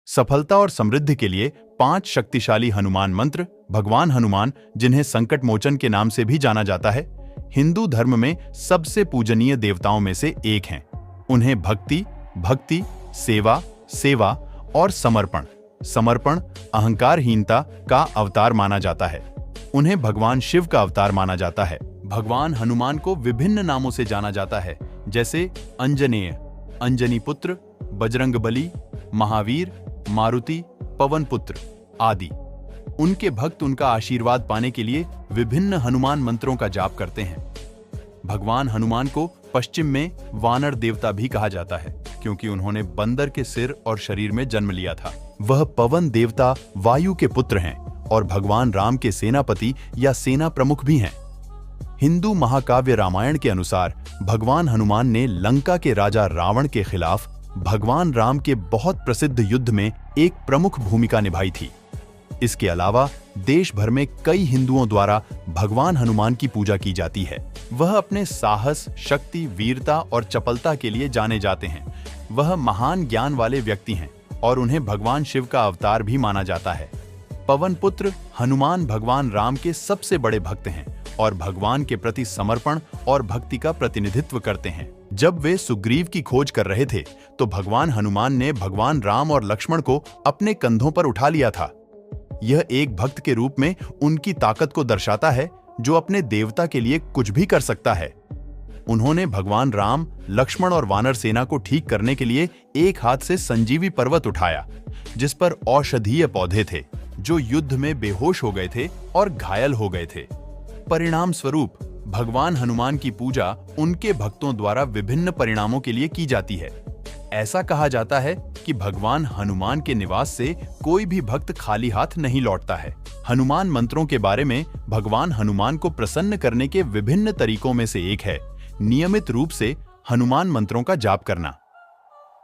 सफलता और समृद्धि के लिए 5 शक्तिशाली हनुमान मंत्र। भगवान हनुमान, जिन्हें संकट मोचन के नाम से भी जाना जाता है, हिंदू धर्म में सबसे पूजनीय देवताओं में से एक हैं। उन्हें भक्ति, सेवा, सेवा और समर्पण, अहंकारहीनता का अवतार माना जाता है। उन्हें भगवान शिव का अवतार माना जाता है। भगवान हनुमान को विभिन्न नामों से जाना जाता है, जैसे अंजनेय, अंजनी पुत्र, बजरंगबली, महावीर, मारुति, पवन पुत्र आदि। उनके भक्त उनका आशीर्वाद पाने के लिए विभिन्न हनुमान मंत्रों का जाप करते हैं। भगवान हनुमान को पश्चिम में वानर देवता भी कहा जाता है, क्योंकि उन्होंने बंदर के सिर और शरीर में जन्म लिया था। वह पवन देवता वायु के पुत्र हैं और भगवान राम के सेनापति या सेना प्रमुख भी हैं। हिंदू महाकाव्य रामायण के अनुसार भगवान हनुमान ने लंका के राजा रावण के खिलाफ भगवान राम के बहुत प्रसिद्ध युद्ध में एक प्रमुख भूमिका निभाई थी। इसके अलावा देश भर में कई हिंदुओं द्वारा भगवान हनुमान की पूजा की जाती है। वह अपने साहस, शक्ति, वीरता और चपलता के लिए जाने जाते हैं। वह महान ज्ञान वाले व्यक्ति हैं और उन्हें भगवान शिव का अवतार भी माना जाता है। पवन पुत्र हनुमान भगवान राम के सबसे बड़े भक्त हैं और भगवान के प्रति समर्पण और भक्ति का प्रतिनिधित्व करते हैं। जब वे सुग्रीव की खोज कर रहे थे, तो भगवान हनुमान ने भगवान राम और लक्ष्मण को अपने कंधों पर उठा लिया था। यह एक भक्त के रूप में उनकी ताकत को दर्शाता है, जो अपने देवता के लिए कुछ भी कर सकता है। उन्होंने भगवान राम, लक्ष्मण और वानर सेना को ठीक करने के लिए एक हाथ से संजीवी पर्वत उठाया, जिस पर औषधीय पौधे थे, जो युद्ध में बेहोश हो गए थे और घायल हो गए थे। परिणाम स्वरूप भगवान हनुमान की पूजा उनके भक्तों द्वारा विभिन्न परिणामों के लिए की जाती है। ऐसा कहा जाता है कि भगवान हनुमान के निवास से कोई भी भक्त खाली हाथ नहीं लौटता है। हनुमान मंत्रों के बारे में भगवान हनुमान को प्रसन्न करने के विभिन्न तरीकों में से एक है नियमित रूप से हनुमान मंत्रों का जाप करना।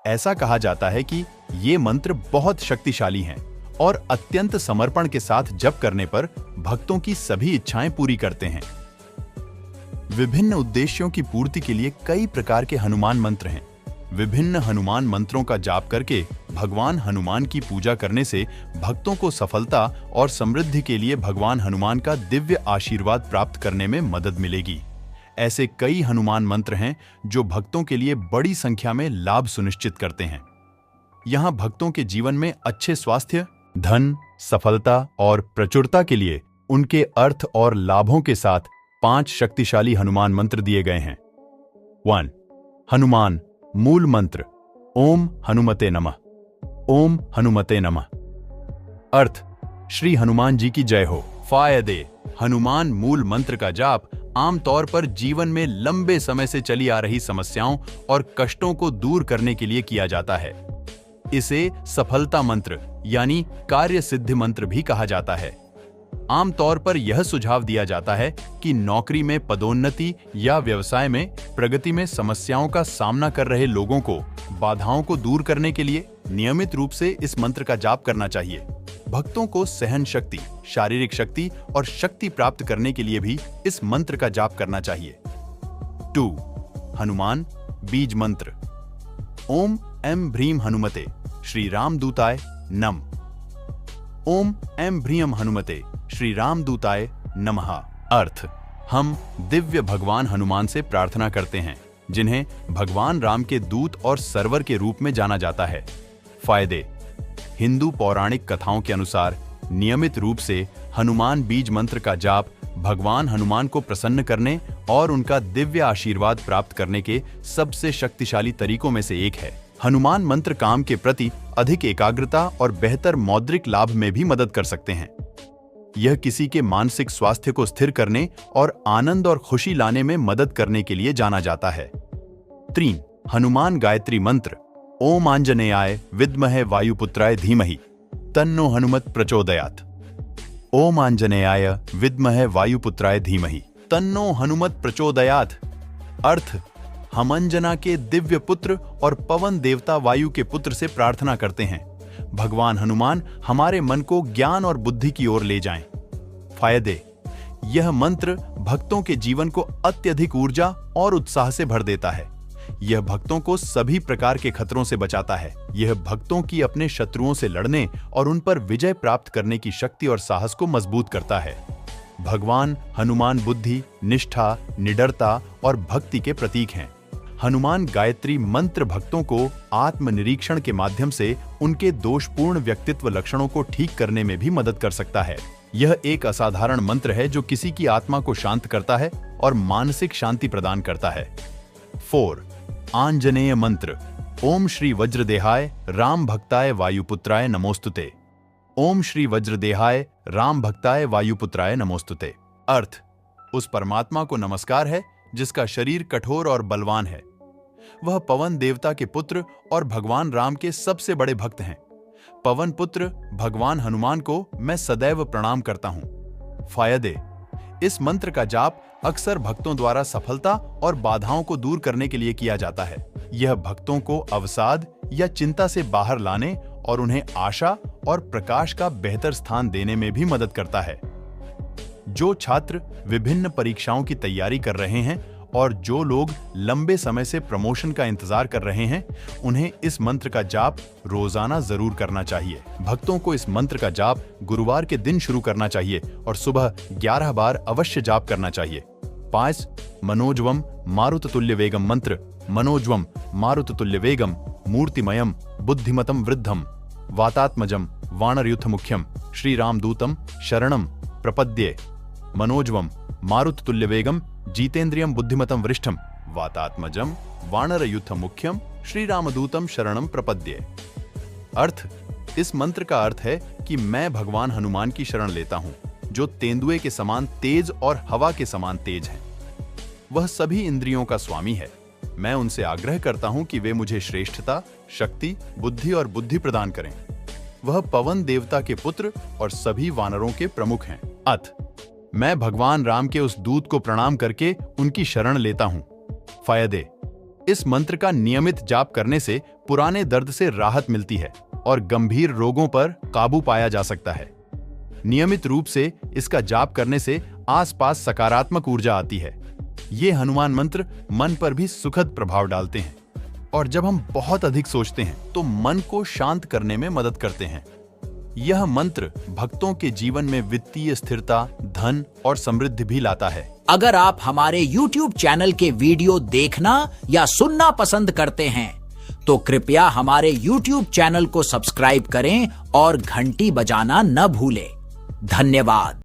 ऐसा कहा जाता है कि ये मंत्र बहुत शक्तिशाली हैं और अत्यंत समर्पण के साथ जप करने पर भक्तों की सभी इच्छाएं पूरी करते हैं। विभिन्न उद्देश्यों की पूर्ति के लिए कई प्रकार के हनुमान मंत्र हैं। विभिन्न हनुमान मंत्रों का जाप करके भगवान हनुमान की पूजा करने से भक्तों को सफलता और समृद्धि के लिए भगवान हनुमान का दिव्य आशीर्वाद प्राप्त करने में मदद मिलेगी। ऐसे कई हनुमान मंत्र हैं जो भक्तों के लिए बड़ी संख्या में लाभ सुनिश्चित करते हैं। यहाँ भक्तों के जीवन में अच्छे स्वास्थ्य, धन, सफलता और प्रचुरता के लिए उनके अर्थ और लाभों के साथ 5 शक्तिशाली हनुमान मंत्र दिए गए हैं। 1. हनुमान मूल मंत्र। ओम हनुमते नमः। ओम हनुमते नमः। अर्थ: श्री हनुमान जी की जय हो। फायदे: हनुमान मूल मंत्र का जाप आमतौर पर जीवन में लंबे समय से चली आ रही समस्याओं और कष्टों को दूर करने के लिए किया जाता है। इसे सफलता मंत्र यानी कार्य सिद्धि मंत्र भी कहा जाता है। आमतौर पर यह सुझाव दिया जाता है कि नौकरी में पदोन्नति या व्यवसाय में प्रगति में समस्याओं का सामना कर रहे लोगों को बाधाओं को दूर करने के लिए नियमित रूप से इस मंत्र का जाप करना चाहिए। भक्तों को सहन शक्ति, शारीरिक शक्ति और शक्ति प्राप्त करने के लिए भी इस मंत्र का जाप करना चाहिए। 2. हनुमान बीज मंत्र। ओम ऐं भ्रीं हनुमते श्री रामदूताय नम। ओम ऐं भ्रीं हनुमते श्री रामदूताय नमः। अर्थ: हम दिव्य भगवान हनुमान से प्रार्थना करते हैं, जिन्हें भगवान राम के दूत और सर्वर के रूप में जाना जाता है। फायदे: हिंदू पौराणिक कथाओं के अनुसार नियमित रूप से हनुमान बीज मंत्र का जाप भगवान हनुमान को प्रसन्न करने और उनका दिव्य आशीर्वाद प्राप्त करने के सबसे शक्तिशाली तरीकों में से एक है। हनुमान मंत्र काम के प्रति अधिक एकाग्रता और बेहतर मौद्रिक लाभ में भी मदद कर सकते हैं। यह किसी के मानसिक स्वास्थ्य को स्थिर करने और आनंद और खुशी लाने में मदद करने के लिए जाना जाता है। 3. हनुमान गायत्री मंत्र। ओम आंजनेयाय विद्महे वायुपुत्राय धीमहि तन्नो हनुमत प्रचोदयात्। ओम आंजनेयाय विद्महे वायुपुत्राय धीमहि तन्नो हनुमत प्रचोदयात्। अर्थ: हम अंजना के दिव्य पुत्र और पवन देवता वायु के पुत्र से प्रार्थना करते हैं, भगवान हनुमान हमारे मन को ज्ञान और बुद्धि की ओर ले जाएं। फायदे: यह मंत्र भक्तों के जीवन को अत्यधिक ऊर्जा और उत्साह से भर देता है। यह भक्तों को सभी प्रकार के खतरों से बचाता है। यह भक्तों की अपने शत्रुओं से लड़ने और उन पर विजय प्राप्त करने की शक्ति और साहस को मजबूत करता है। भगवान हनुमान बुद्धि, निष्ठा, निडरता और भक्ति के प्रतीक हैं। हनुमान गायत्री मंत्र भक्तों को आत्मनिरीक्षण के माध्यम से उनके दोषपूर्ण व्यक्तित्व लक्षणों को ठीक करने में भी मदद कर सकता है। यह एक असाधारण मंत्र है जो किसी की आत्मा को शांत करता है और मानसिक शांति प्रदान करता है। 4. आंजनेय मंत्र। ओम श्री वज्रदेहाय राम भक्ताय वायुपुत्राय नमोस्तुते। ओम श्री वज्रदेहाय राम भक्ताय वायुपुत्राय नमोस्तुते। अर्थ: उस परमात्मा को नमस्कार है जिसका शरीर कठोर और बलवान है। वह पवन देवता के पुत्र और भगवान राम के सबसे बड़े भक्त हैं। पवन पुत्र भगवान हनुमान को मैं सदैव प्रणाम करता हूं। फायदे: इस मंत्र का जाप अक्सर भक्तों द्वारा सफलता और बाधाओं को दूर करने के लिए किया जाता है। यह भक्तों को अवसाद या चिंता से बाहर लाने और उन्हें आशा और प्रकाश का बेहतर स्थान देने में भी मदद करता है। जो छात्र विभिन्न परीक्षाओं की तैयारी कर रहे हैं और जो लोग लंबे समय से प्रमोशन का इंतजार कर रहे हैं, उन्हें इस मंत्र का जाप रोजाना जरूर करना चाहिए। भक्तों को इस मंत्र का जाप गुरुवार के दिन शुरू करना चाहिए और सुबह 11 बार अवश्य जाप करना चाहिए। 5. मनोजवम मारुततुल्य वेगम मंत्र। मनोजवम मारुततुल्य वेगम मूर्तिमयम बुद्धिमतम वृद्धम वातात्मजम वानरयुथ मुख्यम श्री रामदूतम शरणम प्रपद्ये। मनोजवम मारुततुल्य वेगम जीतेंद्रियम बुद्धिमतम वरिष्ठम वातात्मजम वानरयुथ मुख्यम श्री रामदूतम शरणम प्रपद्ये। अर्थ: इस मंत्र का अर्थ है कि मैं भगवान हनुमान की शरण लेता हूं, जो तेंदुए के समान तेज और हवा के समान तेज हैं। वह सभी इंद्रियों का स्वामी है। मैं उनसे आग्रह करता हूं कि वे मुझे श्रेष्ठता, शक्ति, बुद्धि और बुद्धि प्रदान करें। वह पवन देवता के पुत्र और सभी वानरों के प्रमुख हैं। अत मैं भगवान राम के उस दूत को प्रणाम करके उनकी शरण लेता हूं। फायदे: इस मंत्र का नियमित जाप करने से पुराने दर्द से राहत मिलती है और गंभीर रोगों पर काबू पाया जा सकता है। नियमित रूप से इसका जाप करने से आसपास सकारात्मक ऊर्जा आती है। ये हनुमान मंत्र मन पर भी सुखद प्रभाव डालते हैं और जब हम बहुत अधिक सोचते हैं तो मन को शांत करने में मदद करते हैं। यह मंत्र भक्तों के जीवन में वित्तीय स्थिरता, धन और समृद्धि भी लाता है। अगर आप हमारे YouTube चैनल के वीडियो देखना या सुनना पसंद करते हैं तो कृपया हमारे YouTube चैनल को सब्सक्राइब करें और घंटी बजाना न भूलें। धन्यवाद।